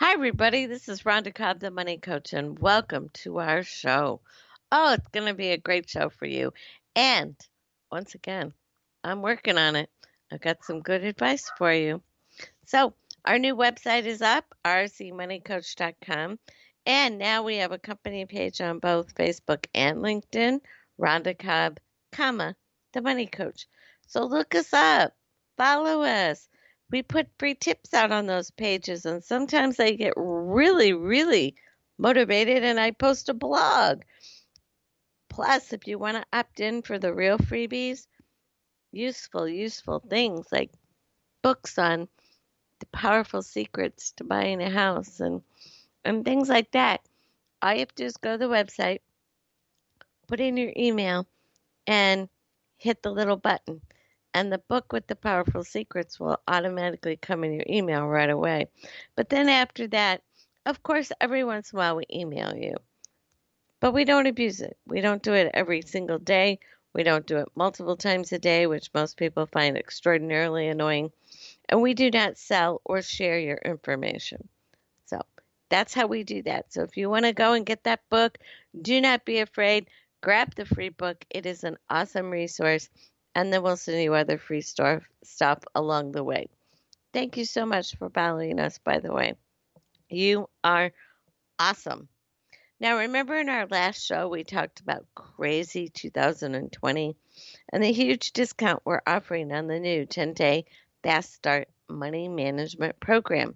Hi, everybody. This is Ronda Cobb, the Money Coach, and welcome to our show. Oh, it's going to be a great show for you. And once again, I'm working on it. I've got some good advice for you. So, our new website is up, rcmoneycoach.com. And now we have a company page on both Facebook and LinkedIn, Ronda Cobb, the Money Coach. So look us up, follow us. We put free tips out on those pages, and sometimes I get really, really motivated and I post a blog. Plus, if you want to opt in for the real freebies, useful things like books on the powerful secrets to buying a house and things like that. All you have to do is go to the website, put in your email, and hit the little button. And the book with the powerful secrets will automatically come in your email right away. But then after that, of course, every once in a while we email you. But we don't abuse it. We don't do it every single day. We don't do it multiple times a day, which most people find extraordinarily annoying. And we do not sell or share your information. So that's how we do that. So if you want to go and get that book, do not be afraid. Grab the free book. It is an awesome resource. And then we'll send you other free stuff along the way. Thank you so much for following us, by the way. You are awesome. Now, remember in our last show, we talked about crazy 2020 and the huge discount we're offering on the new 10-day Fast Start Money Management Program.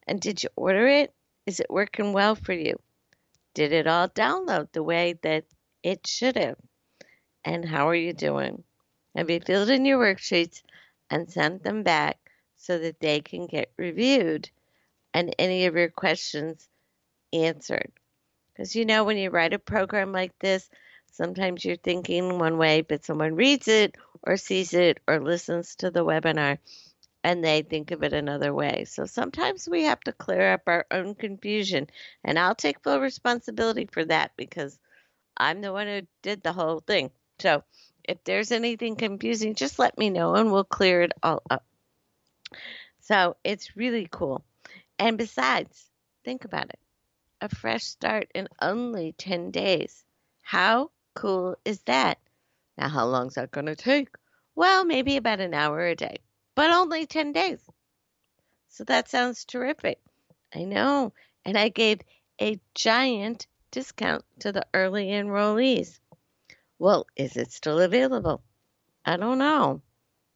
And did you order it? Is it working well for you? Did it all download the way that it should have? And how are you doing? Have you filled in your worksheets and sent them back so that they can get reviewed and any of your questions answered? Because when you write a program like this, sometimes you're thinking one way, but someone reads it or sees it or listens to the webinar and they think of it another way. So sometimes we have to clear up our own confusion, and I'll take full responsibility for that because I'm the one who did the whole thing. So if there's anything confusing, just let me know and we'll clear it all up. So it's really cool. And besides, think about it. A fresh start in only 10 days. How cool is that? Now, how long is that going to take? Well, maybe about an hour a day, but only 10 days. So that sounds terrific. I know. And I gave a giant discount to the early enrollees. Well, is it still available? I don't know.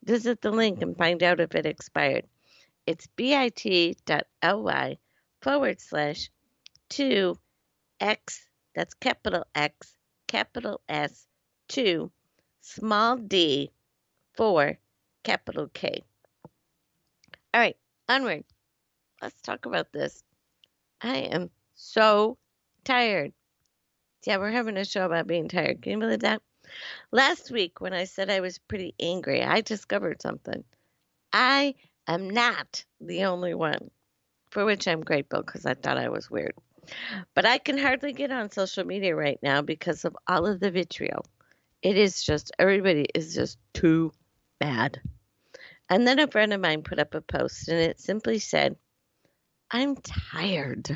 Visit the link and find out if it expired. It's bit.ly/2X, that's capital X, capital S, 2, small d, 4, capital K. All right, onward. Let's talk about this. I am so tired. Yeah, we're having a show about being tired. Can you believe that? Last week, when I said I was pretty angry, I discovered something. I am not the only one, for which I'm grateful because I thought I was weird. But I can hardly get on social media right now because of all of the vitriol. It is just, everybody is just too bad. And then a friend of mine put up a post and it simply said, I'm tired.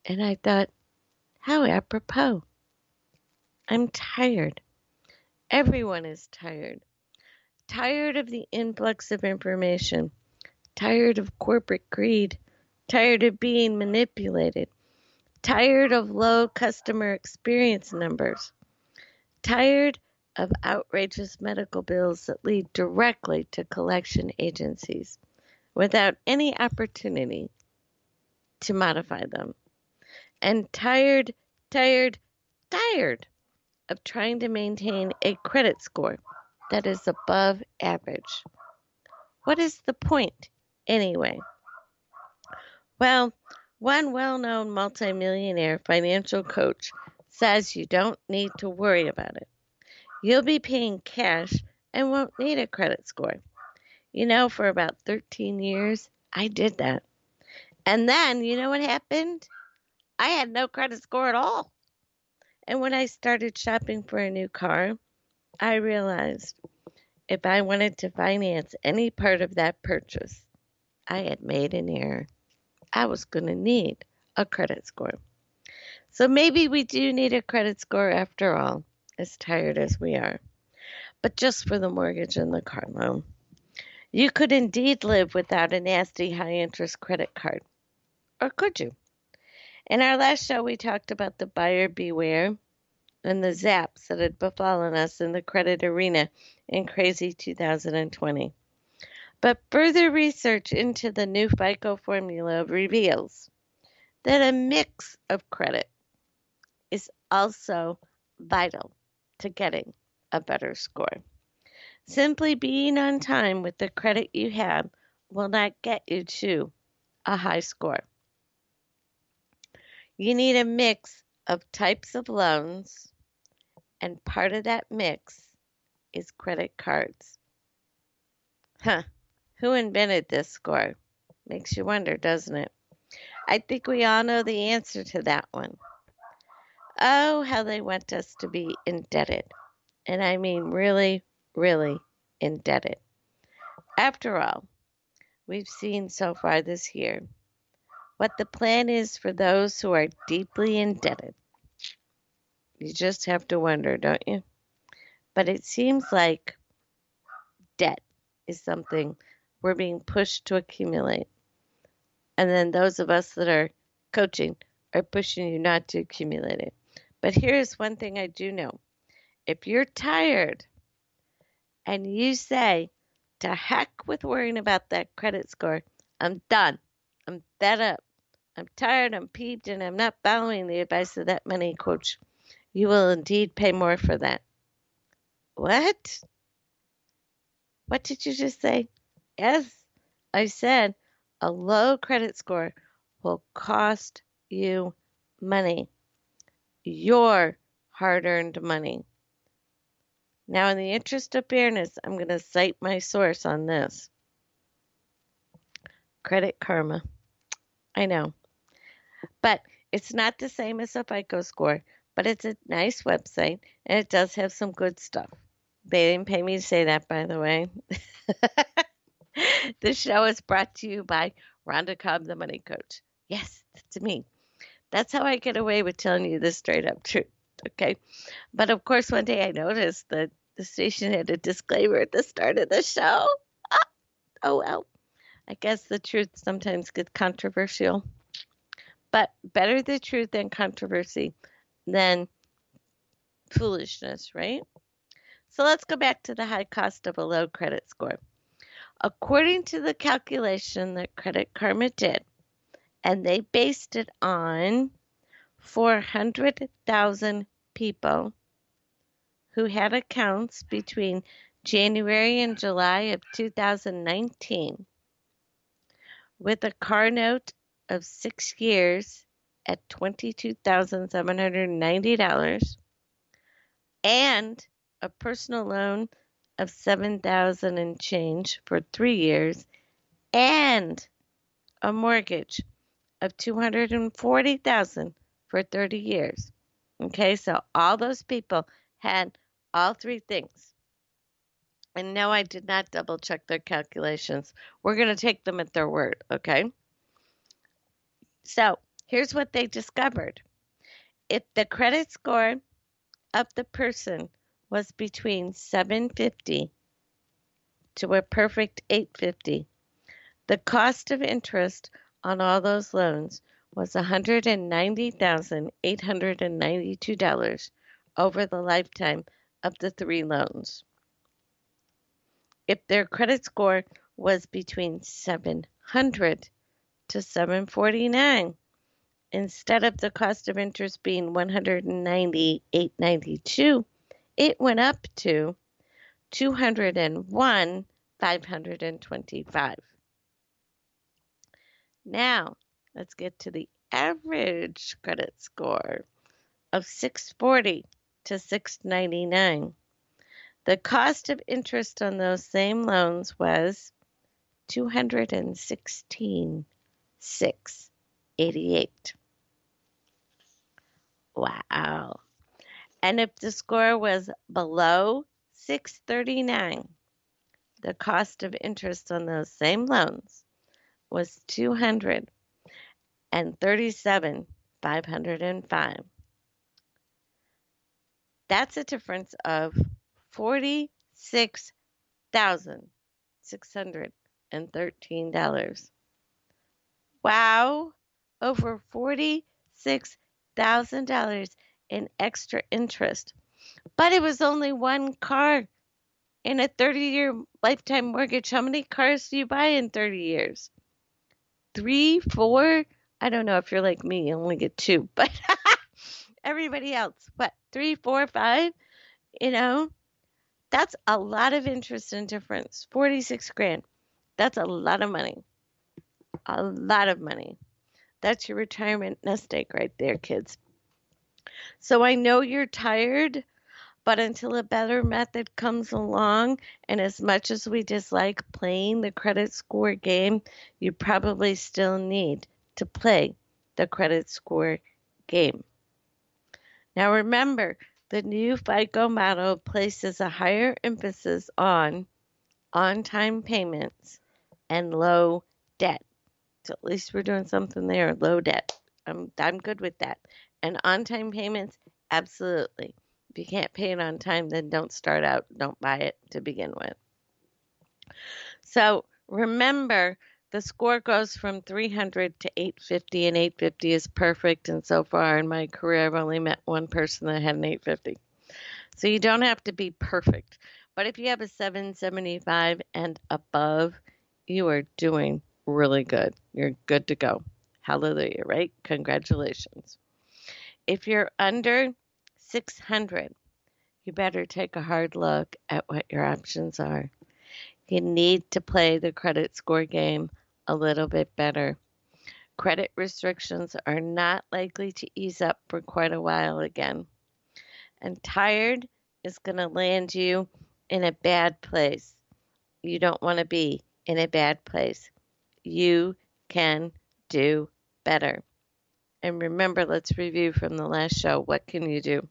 And I thought, how apropos. I'm tired. Everyone is tired. Tired of the influx of information. Tired of corporate greed. Tired of being manipulated. Tired of low customer experience numbers. Tired of outrageous medical bills that lead directly to collection agencies without any opportunity to modify them. And tired of trying to maintain a credit score that is above average. What is the point, anyway? Well, one well-known multimillionaire financial coach says you don't need to worry about it. You'll be paying cash and won't need a credit score. For about 13 years, I did that. And then, you know what happened? I had no credit score at all. And when I started shopping for a new car, I realized if I wanted to finance any part of that purchase, I had made an error. I was going to need a credit score. So maybe we do need a credit score after all, as tired as we are, but just for the mortgage and the car loan. You could indeed live without a nasty high interest credit card. Or could you? In our last show, we talked about the buyer beware and the zaps that had befallen us in the credit arena in crazy 2020. But further research into the new FICO formula reveals that a mix of credit is also vital to getting a better score. Simply being on time with the credit you have will not get you to a high score. You need a mix of types of loans, and part of that mix is credit cards. Huh, who invented this score? Makes you wonder, doesn't it? I think we all know the answer to that one. Oh, how they want us to be indebted. And I mean really, really indebted. After all, we've seen so far this year what the plan is for those who are deeply indebted. You just have to wonder, don't you? But it seems like debt is something we're being pushed to accumulate. And then those of us that are coaching are pushing you not to accumulate it. But here's one thing I do know. If you're tired and you say, to heck with worrying about that credit score, I'm done. I'm fed up. I'm tired, I'm peeved, and I'm not following the advice of that money coach. You will indeed pay more for that. What? What did you just say? Yes, I said a low credit score will cost you money, your hard earned money. Now, in the interest of fairness, I'm going to cite my source on this Credit Karma. I know. But it's not the same as a FICO score, but it's a nice website and it does have some good stuff. They didn't pay me to say that, by the way. The show is brought to you by Ronda Cobb, the money coach. Yes, that's me. That's how I get away with telling you the straight up truth. Okay. But of course, one day I noticed that the station had a disclaimer at the start of the show. Ah, oh, well. I guess the truth sometimes gets controversial. But better the truth than controversy than foolishness, right? So let's go back to the high cost of a low credit score. According to the calculation that Credit Karma did, and they based it on 400,000 people who had accounts between January and July of 2019 with a car note of 6 years at $22,790 and a personal loan of $7,000 and change for 3 years and a mortgage of $240,000 for 30 years. Okay, so all those people had all three things. And no, I did not double check their calculations. We're going to take them at their word, okay? So here's what they discovered. If the credit score of the person was between 750 to a perfect 850, the cost of interest on all those loans was $190,892 over the lifetime of the 3 loans. If their credit score was between 700 to 749, instead of the cost of interest being $198.92, it went up to $201,525. Now, let's get to the average credit score of 640 to 699. The cost of interest on those same loans was $216,688. Wow. And if the score was below 639, the cost of interest on those same loans was $200 and 37,505. That's a difference of $46,613. Wow, over $46,000 in extra interest. But it was only one car in a 30-year lifetime mortgage. How many cars do you buy in 30 years? Three, four? I don't know if you're like me, you only get two, but everybody else, what, three, four, five? You know, that's a lot of interest and difference. 46 grand. That's a lot of money. A lot of money. That's your retirement nest egg right there, kids. So I know you're tired, but until a better method comes along, and as much as we dislike playing the credit score game, you probably still need to play the credit score game. Now remember, the new FICO model places a higher emphasis on-time payments and low debt. So at least we're doing something there, low debt. I'm good with that. And on-time payments, absolutely. If you can't pay it on time, then don't start out, don't buy it to begin with. So remember, the score goes from 300 to 850, and 850 is perfect. And so far in my career, I've only met one person that had an 850. So you don't have to be perfect. But if you have a 775 and above, you are doing really good. You're good to go. Hallelujah, right? Congratulations. If you're under 600, you better take a hard look at what your options are. You need to play the credit score game a little bit better. Credit restrictions are not likely to ease up for quite a while again. And tired is going to land you in a bad place. You don't want to be in a bad place. You can do better. And remember, let's review from the last show. What can you do?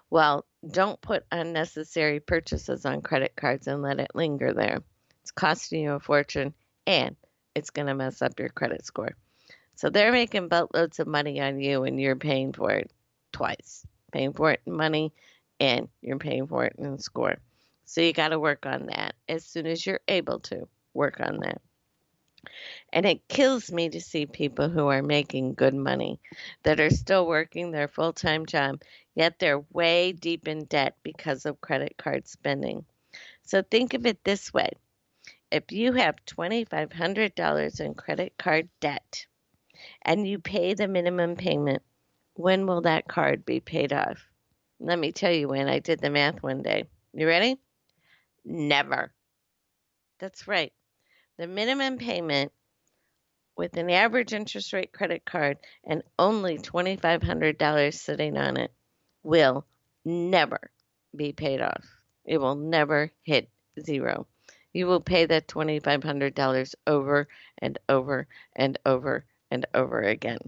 Well, don't put unnecessary purchases on credit cards and let it linger there. It's costing you a fortune and it's going to mess up your credit score. So they're making boatloads of money on you and you're paying for it twice. Paying for it in money and you're paying for it in score. So you got to work on that as soon as you're able to work on that. And it kills me to see people who are making good money that are still working their full-time job, yet they're way deep in debt because of credit card spending. So think of it this way. If you have $2,500 in credit card debt and you pay the minimum payment, when will that card be paid off? Let me tell you when. I did the math one day. You ready? Never. That's right. The minimum payment with an average interest rate credit card and only $2,500 sitting on it will never be paid off. It will never hit zero. You will pay that $2,500 over and over and over and over again.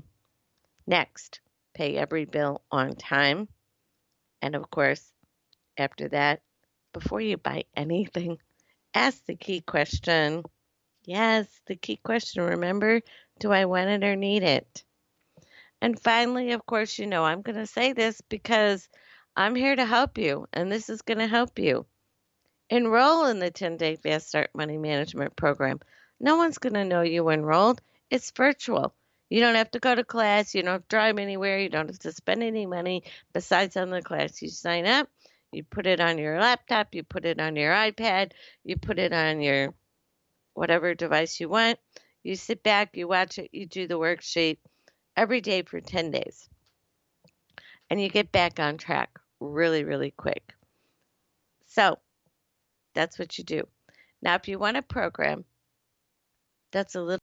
Next, pay every bill on time. And of course, after that, before you buy anything, ask the key question. Yes, the key question. Remember, do I want it or need it? And finally, of course, I'm going to say this because I'm here to help you, and this is going to help you. Enroll in the 10-day Fast Start Money Management Program. No one's going to know you enrolled. It's virtual. You don't have to go to class. You don't have to drive anywhere. You don't have to spend any money besides on the class. You sign up. You put it on your laptop. You put it on your iPad. You put it on your whatever device you want. You sit back, you watch it, you do the worksheet every day for 10 days. And you get back on track really, really quick. So that's what you do. Now, if you want a program that's a little